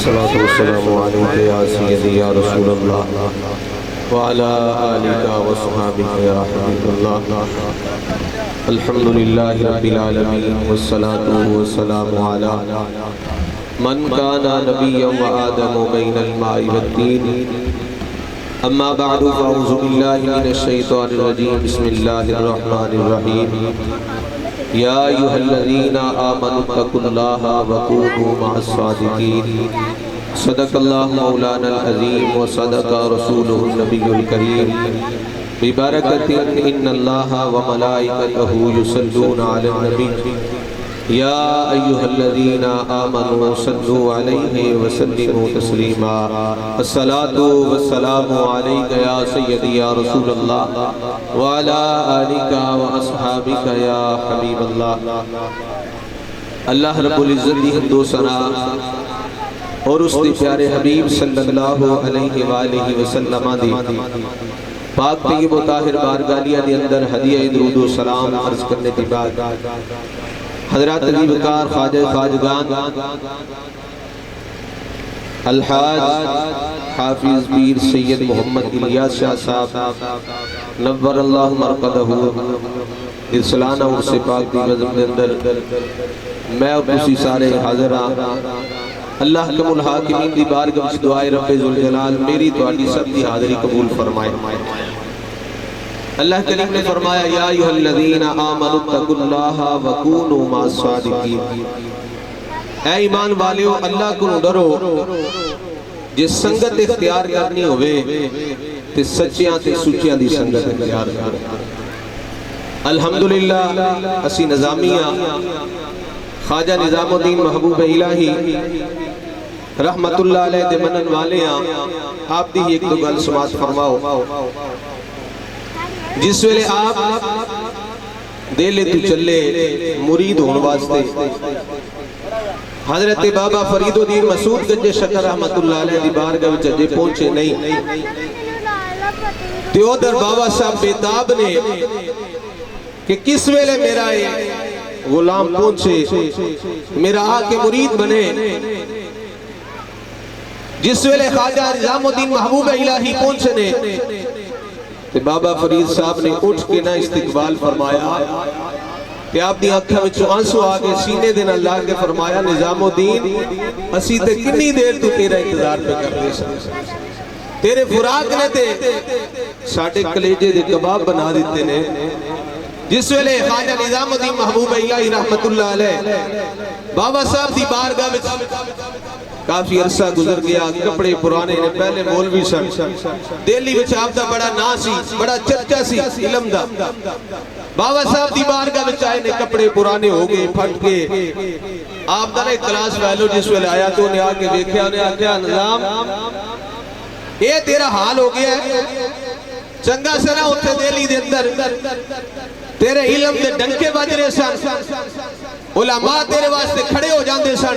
الصلاة والسلام عليك يا سيدي يا رسول الله وعلى آلك وصحابك يا حبيب الله. الحمد لله رب العالمين والصلاة والسلام على من كان نبيا وآدم بين الماء والطين. أما بعد فأعوذ بالله من الشيطان الرجيم. بسم الله الرحمن الرحيم. يا أيها الذين آمنوا اتقوا الله وكونوا مع الصادقين. صدق الله مولانا العظيم وصدق رسوله النبي الكريم. ببركة إن الله وملائكته يصلون على النبي. يا أيها الذين آمنوا صلوا عليه وسلموا تسليما. الصلاة والسلام عليك يا سيدي يا رسول الله وعلى آلك وأصحابك يا حبيب الله. اللہ رب العزت دی حمد و ثنا اور اس دے پیارے حبیب صلی اللہ علیہ وآلہ وسلم دی پاک طیب و طاہر بارگاہیہ دے اندر ہدیہ درود و سلام عرض کرنے کے بعد حضرات علی وقار خواجہ خواجگان الحاج حافظ پیر سید محمد الیاس شاہ صاحب نور اللہ مرقدہ ارسلانہ عرص پاک دی وزم دے اندر میں اور اسی سارے حاضرہ اللہ حکم الحاکمین دی بارگاہ وچ دعائے رب ذوالجلال میری تواڈی سب دی حاضری قبول فرمائے. اللہ کریم نے فرمایا یا ایھا الذین آمنوا اتقوا اللہ وکونوا مع الصادقین. اے ایمان والیو اللہ کو ڈرو جس سنگت اختیار کرنی ہوئے تے سچیاں تے سچیاں دی سنگت اختیار کرو. الحمدللہ اسی نظامیہ خواجہ نظام الدین محبوب الہی رحمت اللہ علیہ دے منن والیاں آپ دی ایک دو گل سماعت فرماؤ. جس ویلے آپ دے لے تو چلے مرید ہون واسطے حضرت بابا فرید الدین مسعود گنج شکر رحمت اللہ علیہ دی بارگاہ وچ جے پہنچے نہیں تے ادھر بابا صاحب بیتاب نے کہ کس ویلے میرا غلام پہنچے میرا آکے مرید بنے. جس ویلے خواجہ نظام الدین محبوب الہی پہنچنے تے بابا فرید صاحب نے اٹھ کے نہ استقبال فرمایا کہ آپ دی آنکھاں وچ آنسو آگے سینے دے نال لا کے فرمایا نظام الدین اسی تے کنی دیر تو تیرا انتظار پہ کر دے سن تیرے فراق نے تے ساڑھے کلیجے دے کباب بنا دیتے نے. جس ویلے خواجہ نظام الدین محبوب الہی رحمت اللہ علیہ بابا صاحب دی بارگاہ وچ کافی عرصہ گزر گیا کپڑے پرانے نے پہلے مولوی سن دہلی وچ آپ دا بڑا نا سی بڑا چرچا سی علم دا. بابا صاحب دی بارگاہ وچ آئے نے کپڑے پرانے ہو گئے پھٹ گئے. آپ دا ایک کلاس فیلو جس ویلے آیا تو نے آ کے دیکھا نے آکھیا نظام اے تیرا حال ہو گیا ہے چنگا سنا اتھے دہلی دے اندر تیرے علم دے ڈنکے بج رہے سن علماء تیرے واسطے کھڑے ہو جاندے سن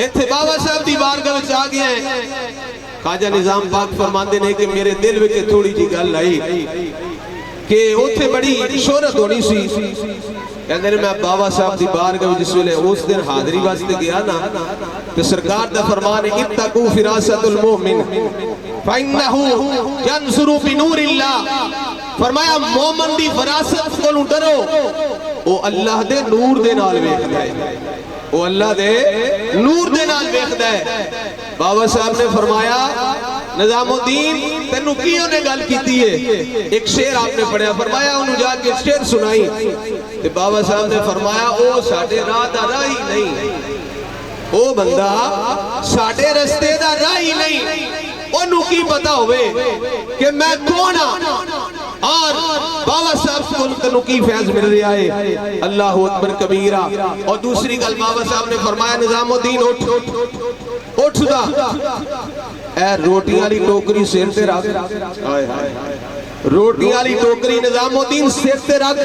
اتھے بابا صاحب دی بارگاہ وچ آ گئے ہیں. خواجہ نظام پاک فرماندے نے کہ میرے دل وچ تھوڑی جی گل آئی کہ اتھے بڑی شہرت ہونی سی کہندے نے میں بابا صاحب دی بارگاہ وچ جس ویلے اس دن حاضری واسطے گیا نا تے سرکار دا فرمان ہے اتقوا فراست المؤمن فإنه ينظر بنور اللہ. فرمایا مومن دی فراست کو ڈرو او اللہ دے نور دے نال ویکھدا ہے او اللہ دے نور دے نال ویکھدا ہے. بابا صاحب نے فرمایا نظام الدین تینوں کیوں نے گل کیتی ہے ایک شعر آپ نے پڑھیا فرمایا انہوں جا کے شعر سنائی تے بابا صاحب نے فرمایا او ساڈے راہ دا راہی نہیں او بندہ ساڈے رستے دا راہی نہیں انہوں کی پتا ہوئے کہ میں کون ہاں اور بابا صاحب کو تنوں کی فیض مل رہا ہے اللہ اکبر کبیرہ. اور دوسری گل بابا صاحب نے فرمایا نظام الدین اٹھ دا اے روٹی والی ٹوکری سر تے رکھ روٹی والی ٹوکری نظام الدین سر تے رکھ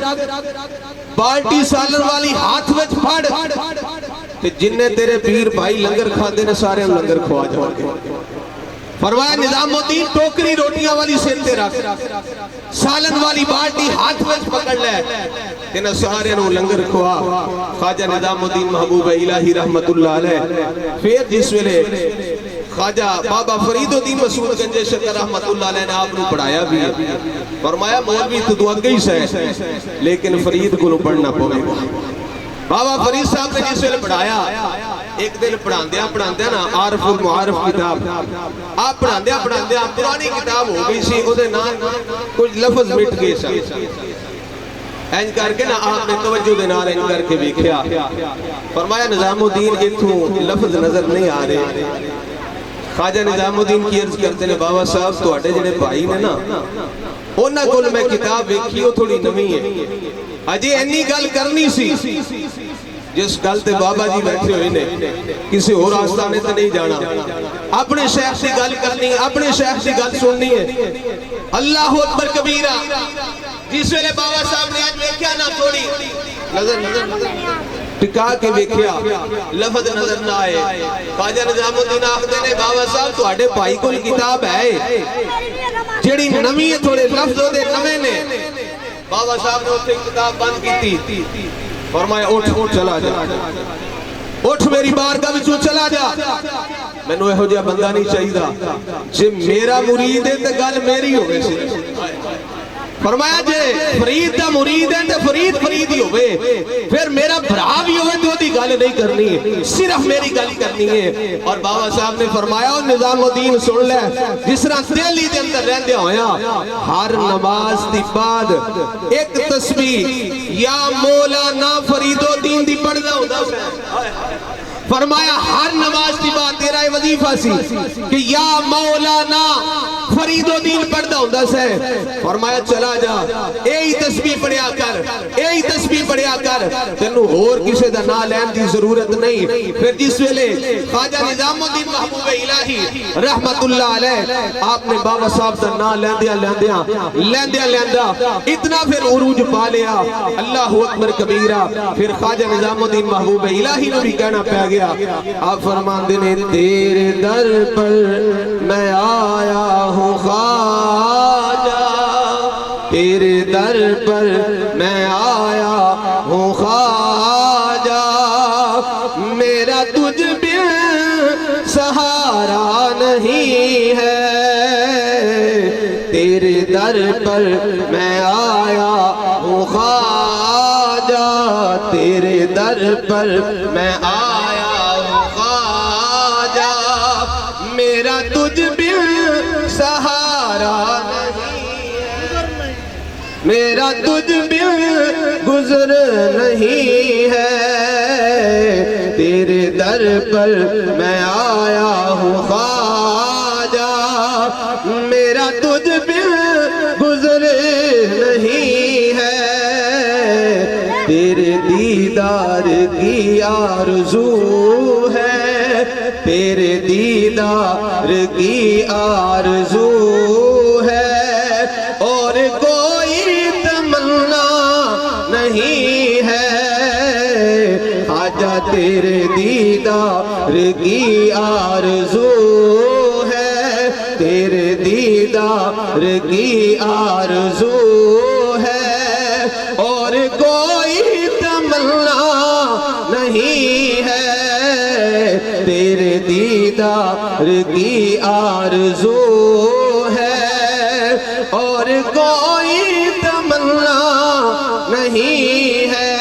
بالٹی سالر والی ہاتھ وچ پھڑ تے جن نے تیرے پیر بھائی لنگر کھا دے نے سارے لنگر کھوا جاؤ گے. فرمایا نظام الدین ٹوکری روٹیاں والی سر تے رکھ، سالن والی بالٹی ہاتھ میں پکڑ لے، تینا سارے نو لنگر کھوا۔ خواجہ نظام الدین محبوب الہی رحمت اللہ علیہ پھر جس ویلے خواجہ بابا فرید الدین مسعود گنج شکر رحمت اللہ علیہ نے آپ نو پڑھایا بھی ہے، فرمایا مولوی تو اگے ہی سے لیکن فرید کو پڑھنا پوے گا۔ بابا فرید صاحب نے جس ویلے پڑھایا، ایک دن پڑھاندیا نا عارف المعارف کتاب، آپ پڑھاندیا پرانی کتاب ہو گئی سی، او دے نام کچھ لفظ مٹ گئے سا، اینج کر کے نا آپ نے توجہ دے نال اینج کر کے ویکھیا، فرمایا نظام الدین اتھوں لفظ نظر نہیں آ رہے۔ خواجہ نظام الدین کی عرض کرتے نے بابا صاحب تواڈے جڑے بھائی نے نا انہاں کول میں کتاب ویکھی او تھوڑی نویں ہے، اجے اینی گل کرنی سی جس گل تے بابا جی بیٹھے ہوئے نے، کسی اور آستانے تے نہیں جانا، اپنے شیخ سے گل کرنی ہے، اپنے شیخ سے گل سننی ہے۔ اللہ اکبر کبیرہ، جس ویلے بابا صاحب نے آج ویکھیا نا تھوڑی نظر ٹکا کے ویکھیا، لفظ نظر نہ آئے، خواجہ نظام الدین آخدے نے بابا صاحب تواڈے بھائی کول کتاب ہے جیڑی نویں ہے، تھوڑے لفظ دے نویں نے۔ بابا صاحب نے اسے کتاب بند کی، فرمایا اٹھ چلا جا، اٹھ میری بارگاہ وچوں چلا جا، مینوں ایہو جہا بندہ نہیں چاہیدا جے میرا مرید ہے تے گل میری ہوے سی۔ فرمایا جے فرید دا مرید ہے تے فرید ہی ہوئے، پھر میرا بھرا بھی ہوئے تو دی گل نہیں کرنی ہے، صرف میری گل کرنی ہے۔ اور بابا صاحب نے فرمایا نظام الدین سن لے، جس طرح دہلی دے اندر رہندے ہویا ہر نماز دی بعد ایک تسبیح یا مولانا فرید الدین دی پڑھدا ہوندا سی۔ فرمایا ہر نماز دی بعد تیرا یہ وظیفہ سی کہ یا مولانا فرید الدین پڑھدا ہوندا سے۔ فرمایا چلا جا، یہی تسبیح پڑھیا کر، یہی تسبیح پڑھیا کر، تینوں اور کسے دا نام لین دی ضرورت نہیں۔ پھر جس ویلے خواجہ نظام الدین محبوب الہی رحمت اللہ علیہ آپ نے بابا صاحب دا نام لیندیا اتنا پھر عروج پا لیا، اللہ اکبر کبیرہ۔ پھر خواجہ نظام الدین محبوب الہی نے بھی کہنا پہ گیا، آپ فرماندے نے تیرے در پر میں آیا ہوں خواجہ، تیرے در پر میں آیا ہوں خواجہ، میرا تجھ بن سہارا نہیں ہے، تیرے در پر میں آیا ہوں خواجہ، تیرے در پر میں آیا ہوں خواجہ، میرا تجھ بن سہارا نہیں ہے، میرا تجھ بن گزر نہیں ہے، تیرے در پر میں آیا ہوں خواجہ، میرا تجھ بن گزر نہیں ہے، تیرے دیدار کی آرزو ہے، تیرے دیدار کی آرزو ہے، اور کوئی تمنا نہیں ہے، خواجہ تیرے دیدار کی آرزو ہے، تیرے دیدار کی آرزو ہے، اور کوئی تمنا نہیں ہے، تیرے دیدار کی آرزو ہے، اور کوئی تمنا نہیں ہے،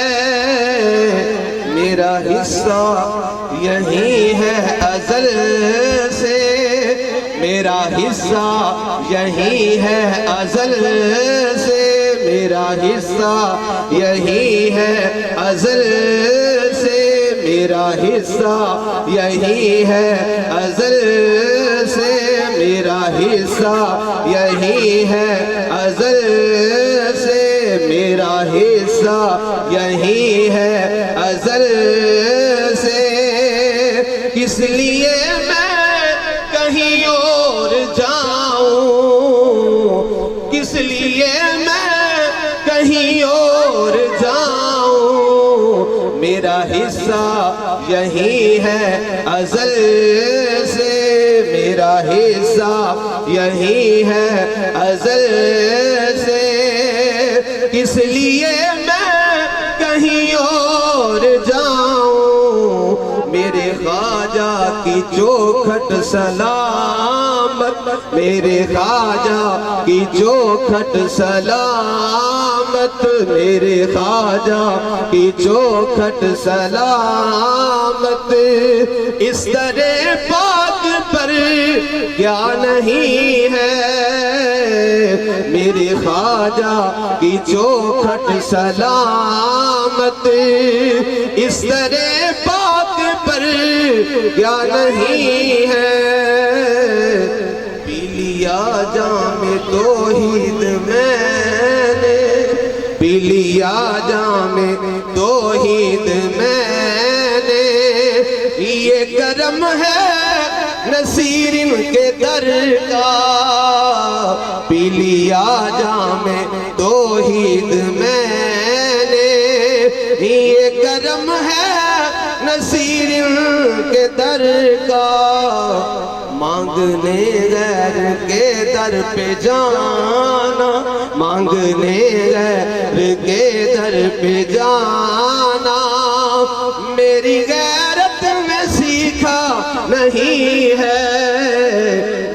میرا حصہ یہی ہے ازل سے، میرا حصہ یہی ہے ازل سے، میرا حصہ یہی ہے ازل سے، میرا حصہ یہی ہے ازل سے، میرا حصہ یہی ہے ازل سے، میرا حصہ یہی ہے ازل سے، کس لیے میں کہیں اور جاؤں، کس لیے میں کہیں اور جاؤں، میرا حصہ یہی ہے ازل سے، میرا حصہ یہی ہے ازل سے، اس لیے میں کہیں اور جاؤں، میرے خواجہ کی چوکھٹ سلامت، میرے خواجہ کی چوکھٹ سلامت، میرے خواجہ کی چوکھٹ سلامت، اس طرح پاک پر کیا نہیں ہے، میرے خواجہ کی چوکھٹ سلامت، اس طرح پاک پر کیا نہیں ہے، پی لیا جام توحید میں نے، پی لیا جام توحید میں نے، یہ کرم ہے نصیر ان کے در کا، پی لیا جام توحید میں نے، یہ کرم ہے نصیر ان کے در کا، مانگنے غیر کے در پہ جانا، مانگنے غیر کے در پہ جانا، میری غیرت میں سیکھا نہیں ہے،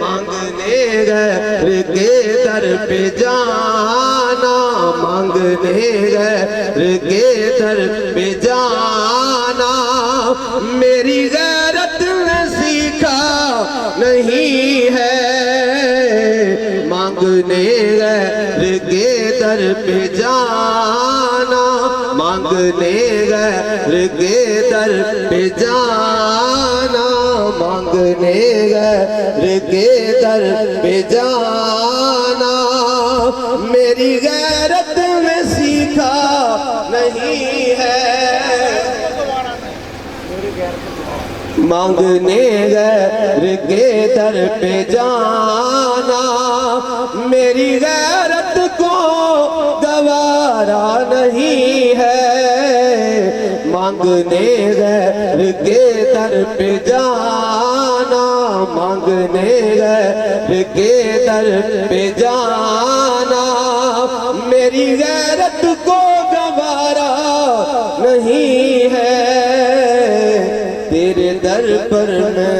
مانگنے غیر کے در پہ جانا، مانگنے غیر کے در پہ جانا، میری غیرت میں سیکھا نہیں ہے، مانگنے غیر کے در پہ جانا، مانگنے غیر کے در پہ جانا، مانگنے غیر کے در پہ جانا، میری غیرت میں سیکھا نہیں ہے، مانگنے غیر کے در پہ جانا، میری غیرت کو گوارا نہیں ہے، مانگنے غیر کے در پہ جانا، مانگنے غیر کے در پہ جانا، میری غیرت کو گوارا نہیں ہے، تیرے در پر میں